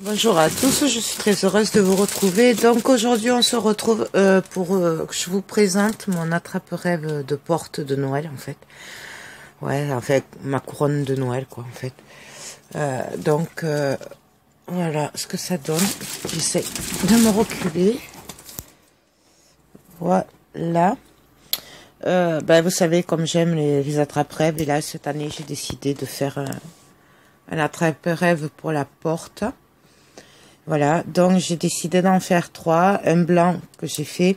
Bonjour à tous, je suis très heureuse de vous retrouver. Donc aujourd'hui on se retrouve pour que je vous présente mon attrape-rêve de porte de Noël en fait. Ouais, en fait ma couronne de Noël quoi en fait. Voilà ce que ça donne. J'essaie de me reculer. Voilà. Vous savez comme j'aime les attrape-rêves et là cette année j'ai décidé de faire un attrape-rêve pour la porte. Voilà, donc j'ai décidé d'en faire 3, un blanc que j'ai fait,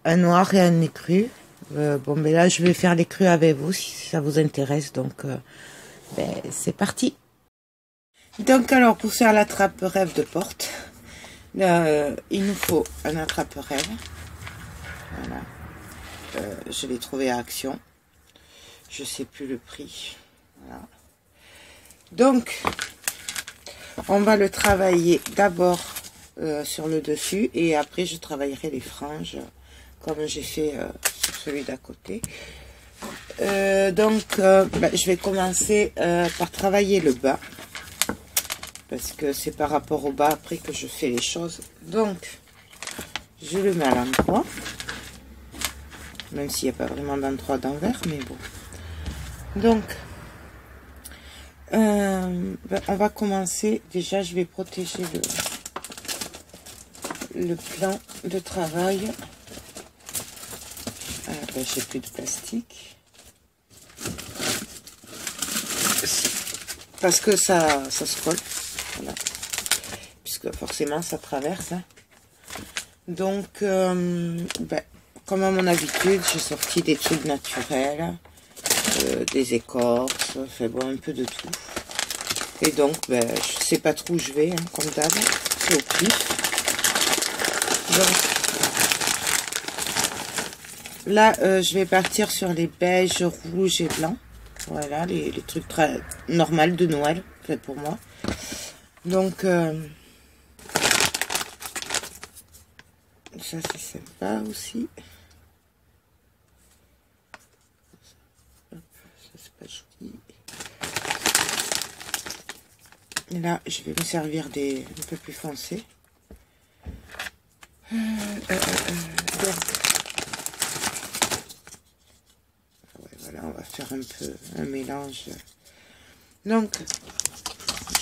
un noir et un écru. Là je vais faire l'écru avec vous si ça vous intéresse, donc c'est parti. Donc alors pour faire l'attrape-rêve de porte, il nous faut un attrape-rêve. Voilà, je l'ai trouvé à Action, je sais plus le prix. Voilà. Donc on va le travailler d'abord sur le dessus et après je travaillerai les franges comme j'ai fait sur celui d'à côté. Je vais commencer par travailler le bas parce que c'est par rapport au bas après que je fais les choses. Donc je le mets à l'endroit, même s'il n'y a pas vraiment d'endroit d'envers, mais bon. Donc on va commencer. Déjà je vais protéger le plan de travail. J'ai plus de plastique parce que ça se colle, voilà, puisque forcément ça traverse, hein. Donc comme à mon habitude j'ai sorti des trucs naturels, des écorces, enfin bon, un peu de tout. Et donc je sais pas trop où je vais, hein, comme d'hab, c'est au pif. Donc là je vais partir sur les beiges, rouges et blancs. Voilà, les trucs très normaux de Noël, fait pour moi. Donc ça c'est sympa aussi. Ça c'est pas joli. Et là je vais me servir des un peu plus foncés. Voilà, on va faire un peu un mélange. Donc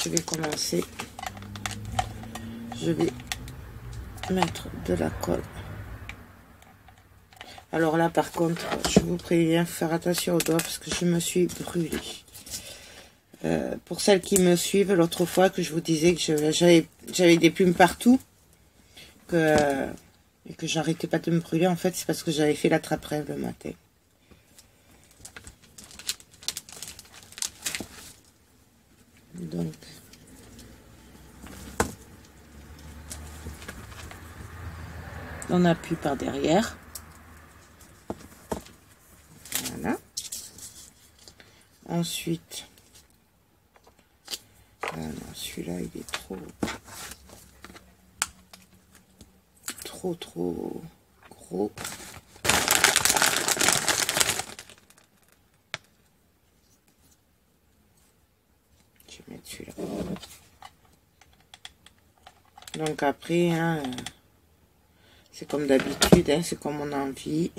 je vais commencer. Je vais mettre de la colle. Alors là par contre je vous préviens, faire attention aux doigts parce que je me suis brûlée. Pour celles qui me suivent, l'autre fois que je vous disais que j'avais des plumes partout et que j'arrêtais pas de me brûler, en fait c'est parce que j'avais fait l'attrape-rêve le matin. Donc on appuie par derrière. Voilà. Ensuite, celui-là il est trop gros. Je vais mettre celui-là. Donc après, hein, c'est comme d'habitude, hein, c'est comme on a envie.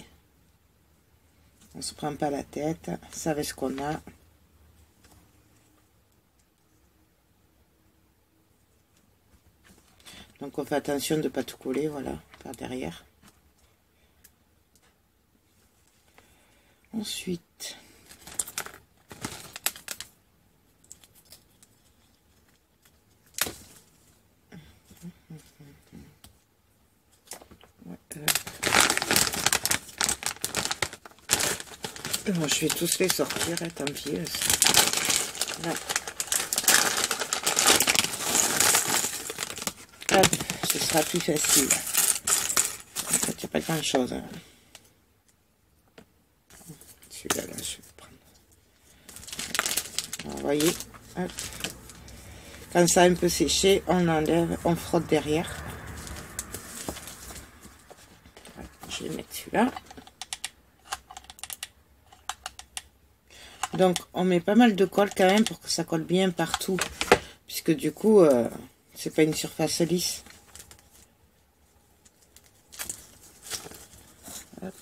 On se prend pas la tête, ça avec ce qu'on a. Donc on fait attention de ne pas tout coller, voilà, par derrière. Ensuite, bon, je vais tous les sortir, hein, tant pis. Là. Hop, ce sera plus facile. En fait, il n'y a pas grand chose. Hein. Celui-là, là, je vais le prendre. Alors, vous voyez, hop. Quand ça a un peu séché, on enlève, on frotte derrière. Je vais mettre celui-là. Donc on met pas mal de colle quand même pour que ça colle bien partout, puisque du coup C'est pas une surface lisse. Hop.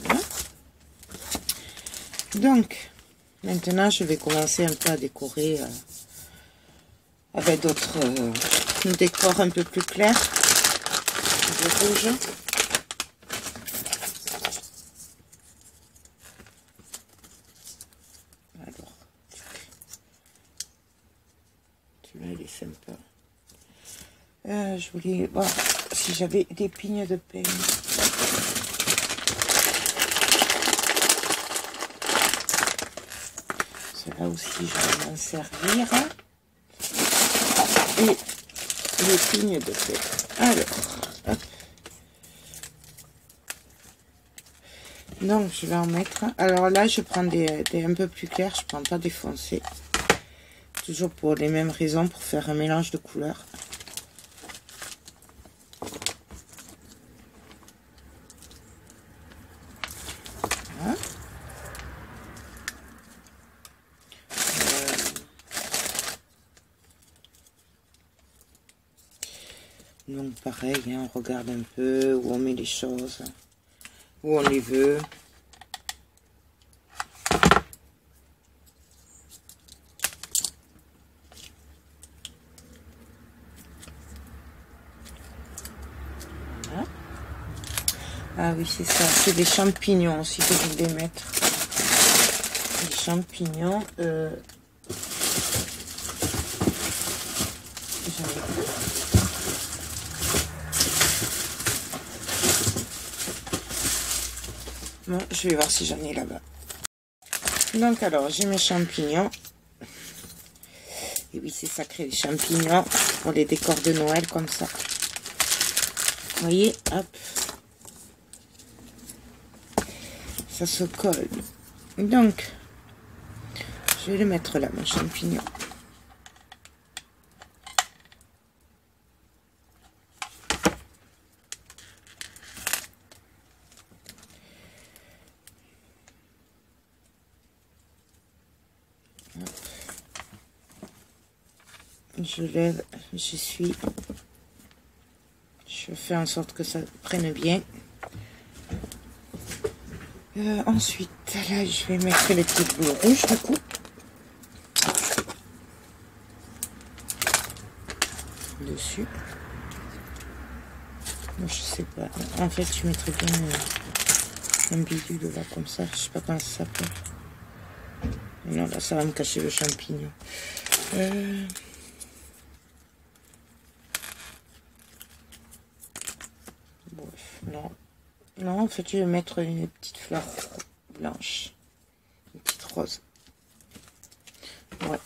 Voilà. Donc, maintenant, je vais commencer un peu à décorer avec d'autres décors un peu plus clairs, de rouge. Alors, celui-là, il est sympa. Je voulais voir si j'avais des pignes de peigne. Là aussi, je vais m'en servir. Et les pignes de peigne. Alors, hop. Donc, je vais en mettre. Alors là, je prends des un peu plus clairs. Je prends pas des foncés. Toujours pour les mêmes raisons, pour faire un mélange de couleurs. Voilà. Donc pareil, hein, on regarde un peu où on met les choses, où on les veut. Voilà. Ah oui, c'est ça, c'est des champignons aussi que je voulais mettre. Les champignons, bon, je vais voir si j'en ai là-bas. Donc alors, j'ai mes champignons. Et oui, c'est sacré, les champignons pour les décors de Noël comme ça. Vous voyez, hop. Ça se colle. Donc, je vais le mettre là, mon champignon. Je lève, je fais en sorte que ça prenne bien. Ensuite, là, je vais mettre les petites boules rouges du coup. Dessus. Moi, je sais pas. En fait, je mettrais bien un bidule là comme ça. Je sais pas comment ça s'appelle. Non, là, ça va me cacher le champignon. Non. Non, en fait, je vais mettre une petite fleur blanche. Une petite rose. Ouais.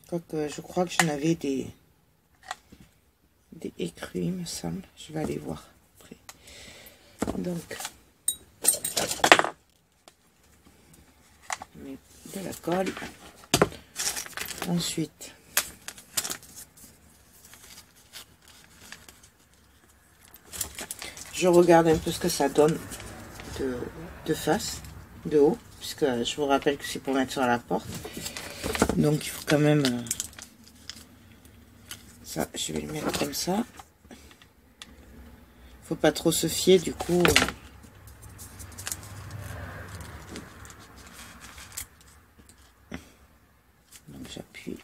Quoique, je crois que j'en avais des écrus, il me semble. Je vais aller voir après. Donc, on met de la colle. Ensuite, je regarde un peu ce que ça donne de face, de haut, puisque je vous rappelle que c'est pour mettre sur la porte. Donc il faut quand même ça, je vais le mettre comme ça. Faut pas trop se fier du coup. Donc j'appuie.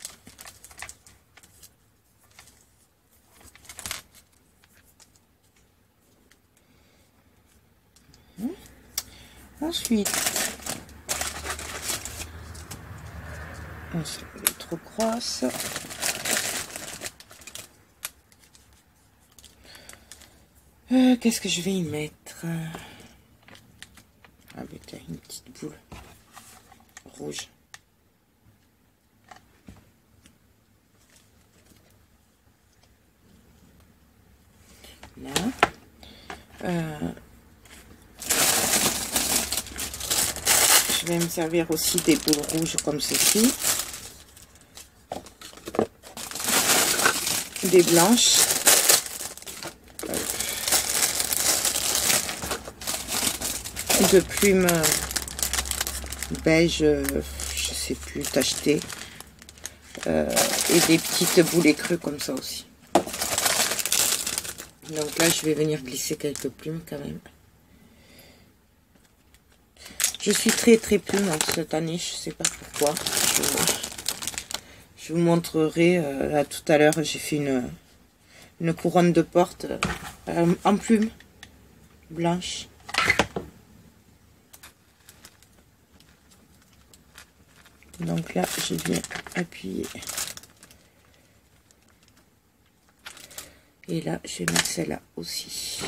Ensuite, on se met trop crosse. Qu'est-ce que je vais y mettre? Ah ben t'as une petite boule rouge. Là. Je vais me servir aussi des boules rouges comme ceci. Des blanches. de plumes beige, je sais plus, tachetées. Et des petites boulets creux comme ça aussi. Donc là, je vais venir glisser quelques plumes quand même. Je suis très plume cette année, je sais pas pourquoi. Je vous montrerai, là tout à l'heure, j'ai fait une couronne de porte en plumes blanches. Donc là, je viens appuyer. Et là, je vais mettre celle-là aussi.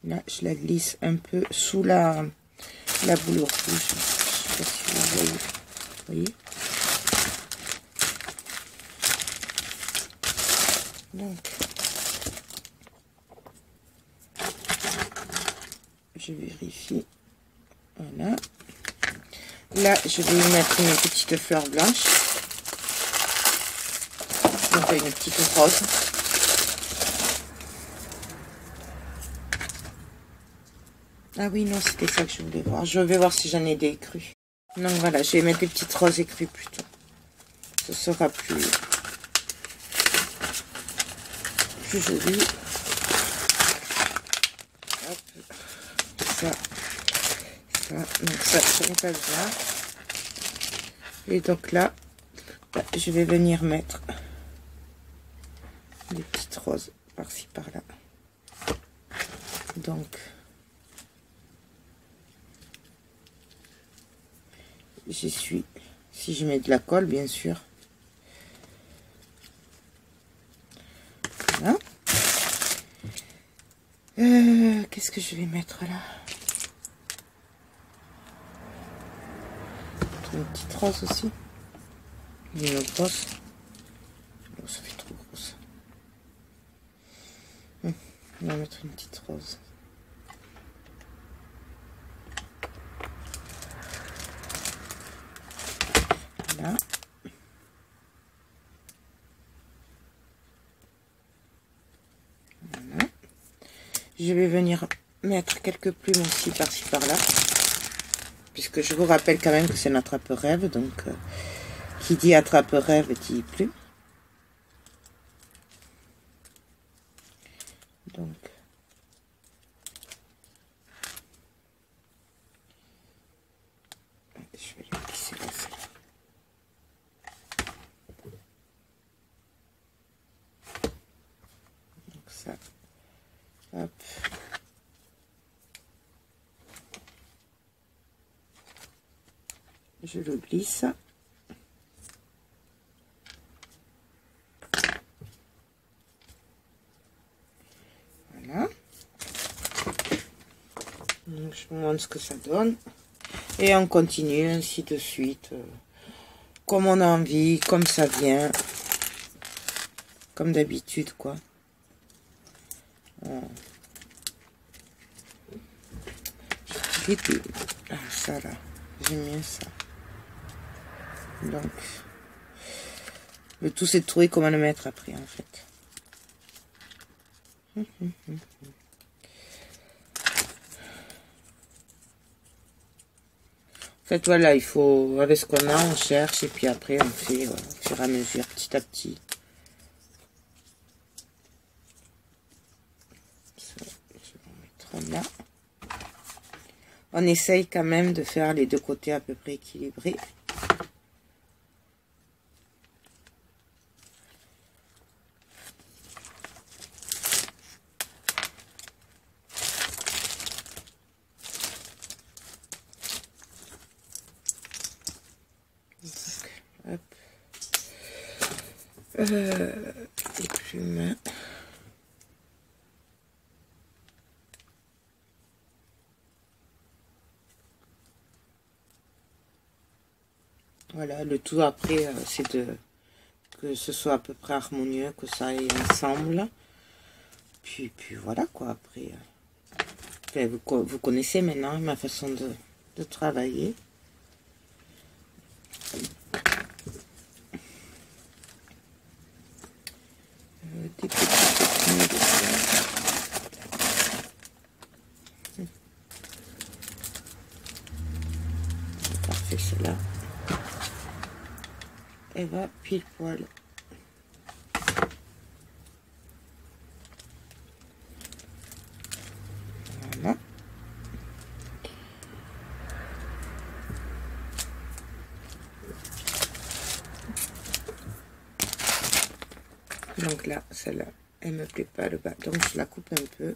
Là, je la glisse un peu sous la boule rouge. Je ne sais pas si vous voyez. Vous voyez? Donc, je vérifie. Voilà. Là, je vais y mettre une petite fleur blanche. Donc, une petite rose. Ah oui, non, c'était ça que je voulais voir. Je vais voir si j'en ai des écrues. Donc voilà, je vais mettre des petites roses écrues plutôt. Ce sera plus joli. Hop. Ça. Donc ça me passe bien. Et donc là, je vais venir mettre des petites roses par-ci par-là. Donc j'y suis. Si je mets de la colle, bien sûr. Voilà. Qu'est-ce que je vais mettre là? Une petite rose aussi. Une autre rose. Oh, ça fait trop grosse. On va mettre une petite rose. Voilà. Voilà. Je vais venir mettre quelques plumes aussi par-ci par-là. Puisque je vous rappelle quand même que c'est notre attrape-rêve. Donc, qui dit attrape-rêve dit plume. Donc, je vais les glisser là. Donc ça, hop. Je le glisse. Voilà. Donc, je vous montre ce que ça donne. Et on continue ainsi de suite. Comme on a envie, comme ça vient. Comme d'habitude, quoi. Voilà. Ah, ça là. J'aime bien ça. Donc, le tout c'est de trouver comment le mettre après, en fait. En fait, voilà, il faut, avec ce qu'on a, on cherche, et puis après, on fait au fur et à mesure, petit à petit. Ça, je vais en mettre là. On essaye quand même de faire les deux côtés à peu près équilibrés. Hop. Les plumes. Voilà, le tout après, c'est que ce soit à peu près harmonieux, que ça aille ensemble. Puis voilà quoi, après. Enfin, vous connaissez maintenant ma façon de travailler. fait que celle-là, elle va pile poil. Voilà. Donc là, celle-là, elle me plaît pas le bas, donc je la coupe un peu.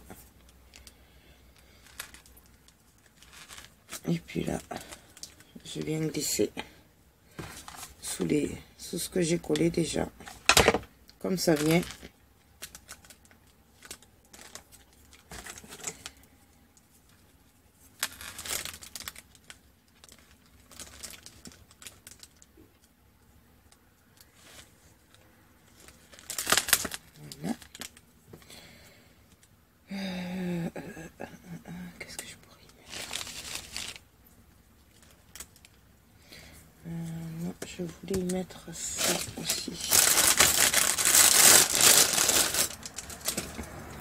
Et puis là, je viens glisser sous ce que j'ai collé déjà, comme ça vient. Voilà. Qu'est-ce que je pourrais y mettre? Non, je voulais y mettre ça aussi.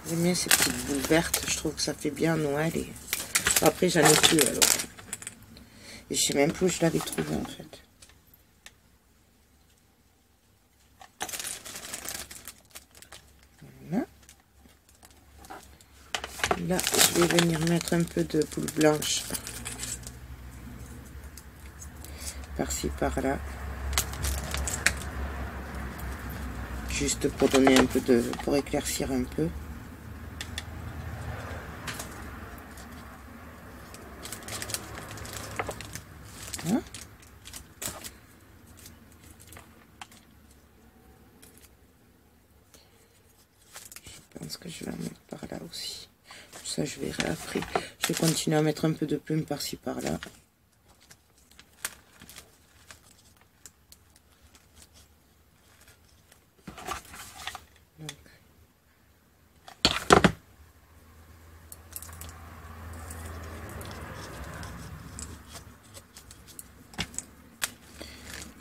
J'aime bien ces petites boules vertes, je trouve que ça fait bien Noël. Et après, j'en ai plus alors. Et je sais même plus où je l'avais trouvé en fait. Voilà. Là, je vais venir mettre un peu de boule blanche par-ci par-là, juste pour donner un peu pour éclaircir un peu. Hein? Je pense que je vais en mettre par là aussi. Ça, je verrai après. Je vais continuer à mettre un peu de plume par-ci par-là.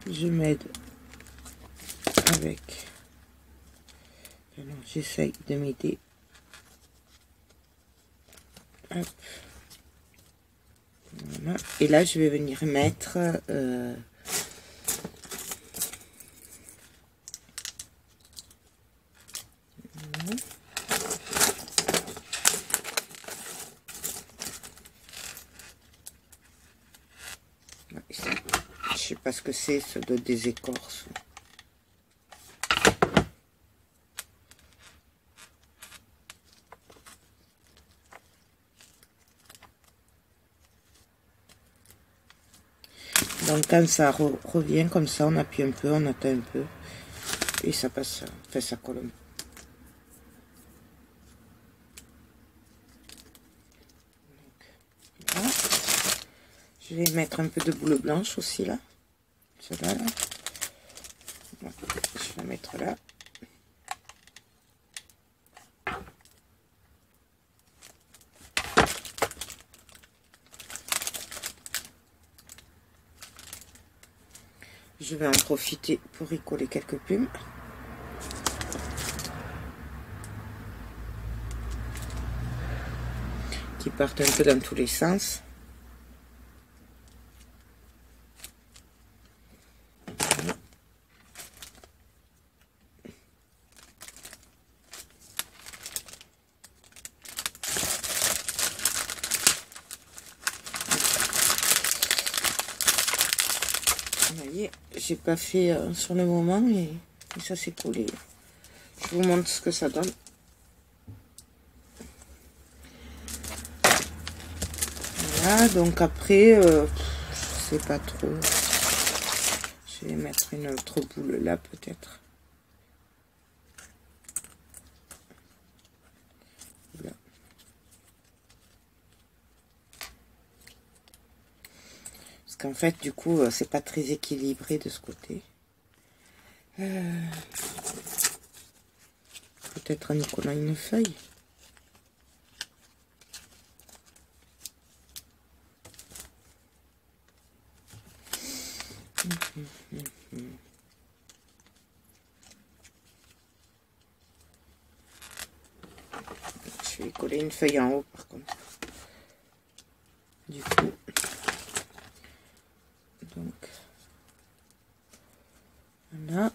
Je m'aide avec. Alors, j'essaye de m'aider. Hop. Voilà. Et là, je vais venir mettre je sais pas ce que c'est, ça doit être des écorces. Donc quand ça revient comme ça, on appuie un peu, on attend un peu, et ça passe, enfin ça colle un peu. Donc, voilà. Je vais mettre un peu de boule blanche aussi là. Celle-là, là. Voilà. Je vais la mettre là. Je vais en profiter pour y coller quelques plumes. Qui partent un peu dans tous les sens. Vous voyez, j'ai pas fait sur le moment, mais ça s'est collé. Je vous montre ce que ça donne. Voilà, donc après, je sais pas trop. Je vais mettre une autre boule là peut-être. Voilà. Parce qu'en fait, du coup, c'est pas très équilibré de ce côté. Peut-être en y collant une feuille. Je vais coller une feuille en haut par contre. Du coup, Donc, voilà.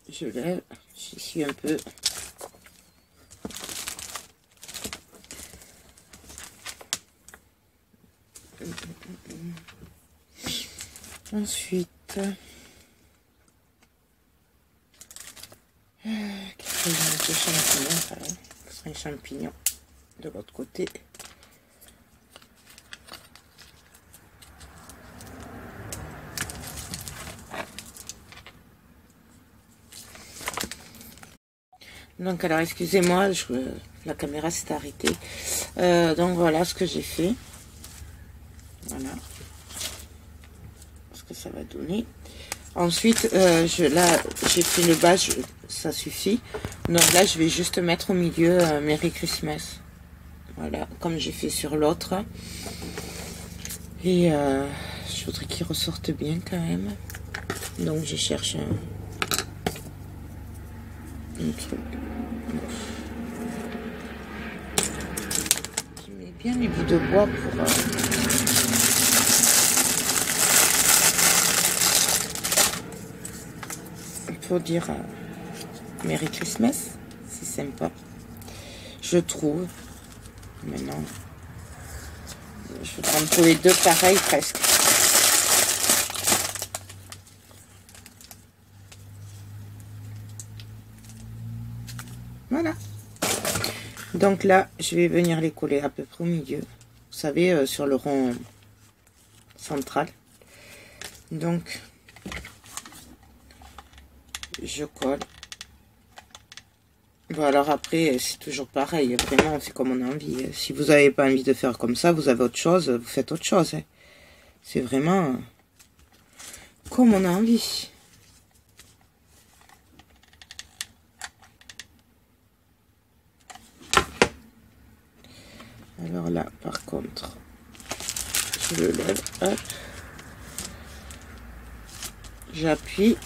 Je lève, j'essuie un peu. Ensuite, quelques champignons, pareil. Ce sera un champignon de l'autre côté. Donc alors excusez-moi, la caméra s'est arrêtée. Donc voilà ce que j'ai fait. Voilà ce que ça va donner. Ensuite, là j'ai fait le bas, ça suffit. Donc là je vais juste mettre au milieu Merry Christmas. Voilà, comme j'ai fait sur l'autre. Et je voudrais qu'il ressorte bien quand même. Donc je cherche un truc. Je mets bien les bouts de bois pour dire Merry Christmas. C'est sympa, je trouve. Maintenant, je voudrais en trouver deux pareils presque. Voilà. Donc là, je vais venir les coller à peu près au milieu. Vous savez, sur le rond central. Donc, je colle. Bon, alors après, c'est toujours pareil. Vraiment, on fait comme on a envie. Si vous n'avez pas envie de faire comme ça, vous avez autre chose, vous faites autre chose. Hein. C'est vraiment comme on a envie. Alors là, par contre, je le lève, hop, j'appuie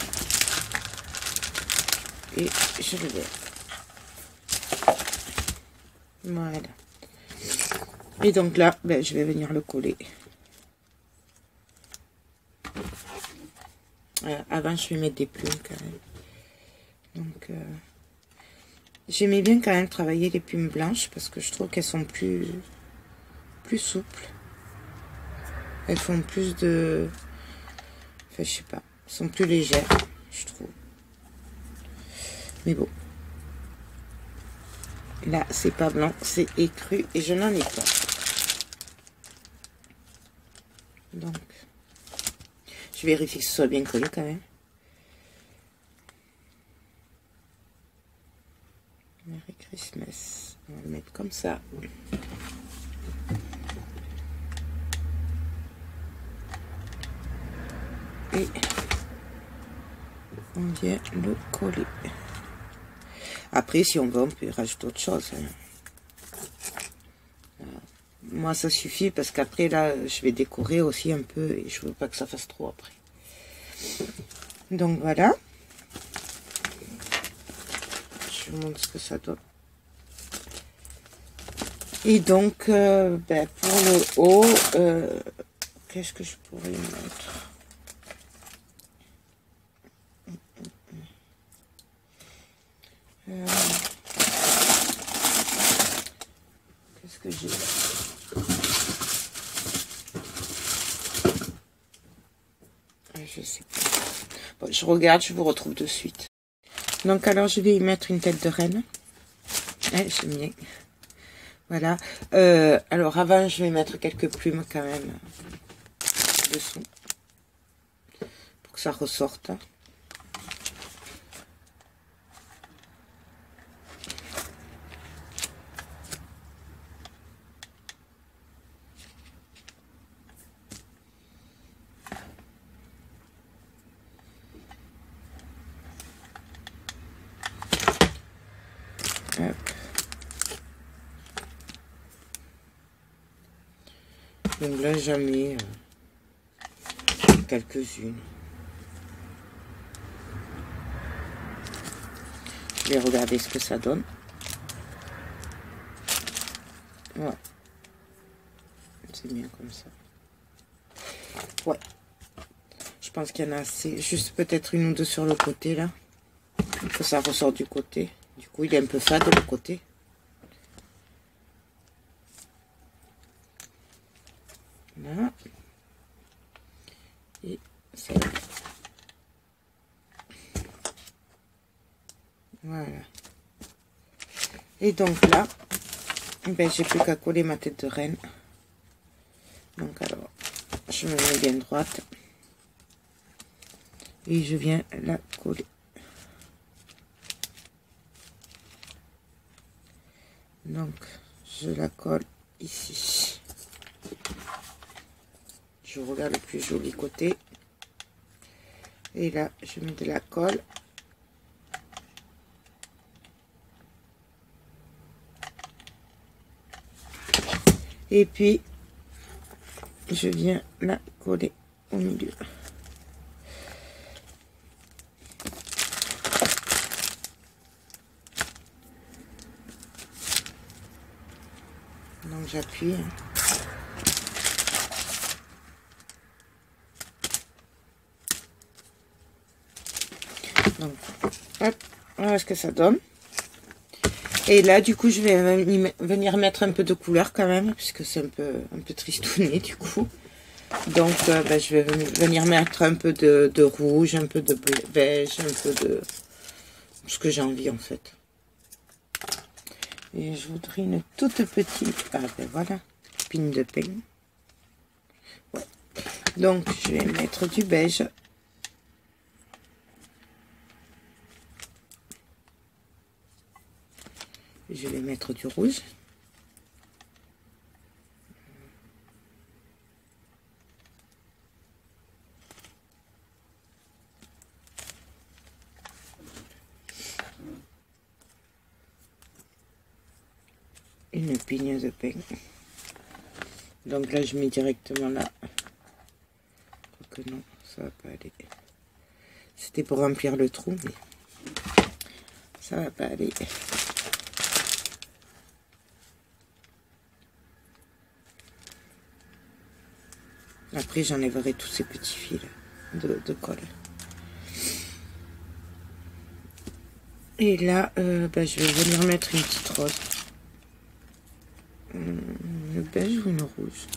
et je le lève. Voilà. Et donc là, ben, je vais venir le coller. Avant, je vais mettre des plumes quand même. Donc, j'aimais bien quand même travailler les plumes blanches parce que je trouve qu'elles sont plus souples. Elles font plus de... Enfin, je sais pas. Elles sont plus légères, je trouve. Mais bon. Là, c'est pas blanc, c'est écru et je n'en ai pas. Donc, je vérifie que ce soit bien collé quand même. Merry Christmas. On va le mettre comme ça. Et on vient le coller. Après, si on veut, on peut rajouter autre chose. Moi, ça suffit parce qu'après, là, je vais décorer aussi un peu et je veux pas que ça fasse trop après. Donc, voilà. Je vous montre ce que ça donne. Et donc, ben, pour le haut, qu'est-ce que je pourrais mettre? Qu'est-ce que j'ai? Je sais pas. Bon, je regarde, je vous retrouve de suite. Donc alors je vais y mettre une tête de reine. J'aime bien. Voilà. Alors avant je vais mettre quelques plumes quand même dessous. Pour que ça ressorte. Hop. Donc là j'en mets quelques-unes. Je vais regarder ce que ça donne. Ouais. C'est bien comme ça. Ouais. Je pense qu'il y en a assez. Juste peut-être une ou deux sur le côté, là. Que ça ressort du côté. Du coup, il est un peu fade, le côté. Voilà. Et ça. Voilà. Et donc là, ben, j'ai plus qu'à coller ma tête de reine. Donc alors, je me mets bien droite. Et je viens la coller. Donc, je la colle ici. Je regarde le plus joli côté. Et là, je mets de la colle. Et puis, je viens la coller au milieu. Donc, j'appuie. Donc, hop, voilà ce que ça donne. Et là, du coup, je vais venir mettre un peu de couleur quand même, puisque c'est un peu tristouné, du coup. Donc, ben, je vais venir mettre un peu de rouge, un peu de beige, un peu de ce que j'ai envie, en fait. Et je voudrais une toute petite, ah ben voilà, pine de peigne. Ouais. Donc, je vais mettre du beige. Je vais mettre du rouge. Une pigne de peigne. Donc là, je mets directement là. Que non, ça va pas aller. C'était pour remplir le trou, mais ça va pas aller. Après, j'enlèverai tous ces petits fils de colle. Et là, ben, je vais venir mettre une petite rose. Une beige ou une rouge?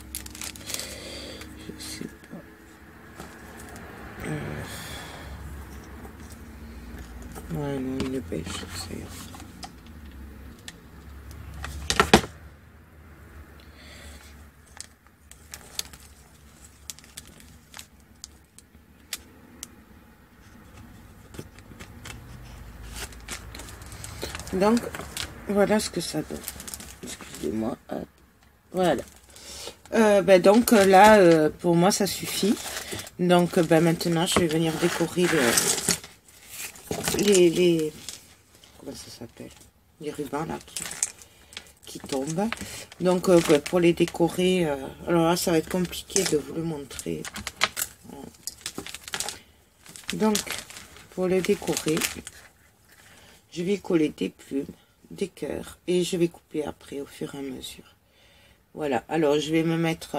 Je sais pas. Ouais, non, une beige, ça ira. Donc, voilà ce que ça donne. Excusez-moi. Voilà. Ben donc là, pour moi, ça suffit. Donc, ben maintenant, je vais venir décorer les comment ça s'appelle? Les rubans là qui tombent. Donc, ben, pour les décorer, alors là, ça va être compliqué de vous le montrer. Donc, pour les décorer, je vais coller des plumes, des cœurs et je vais couper après au fur et à mesure. Voilà, alors je vais me mettre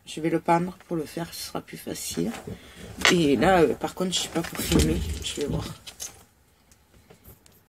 je vais le peindre pour le faire, ce sera plus facile. Et là, par contre, je sais pas pour filmer, je vais voir.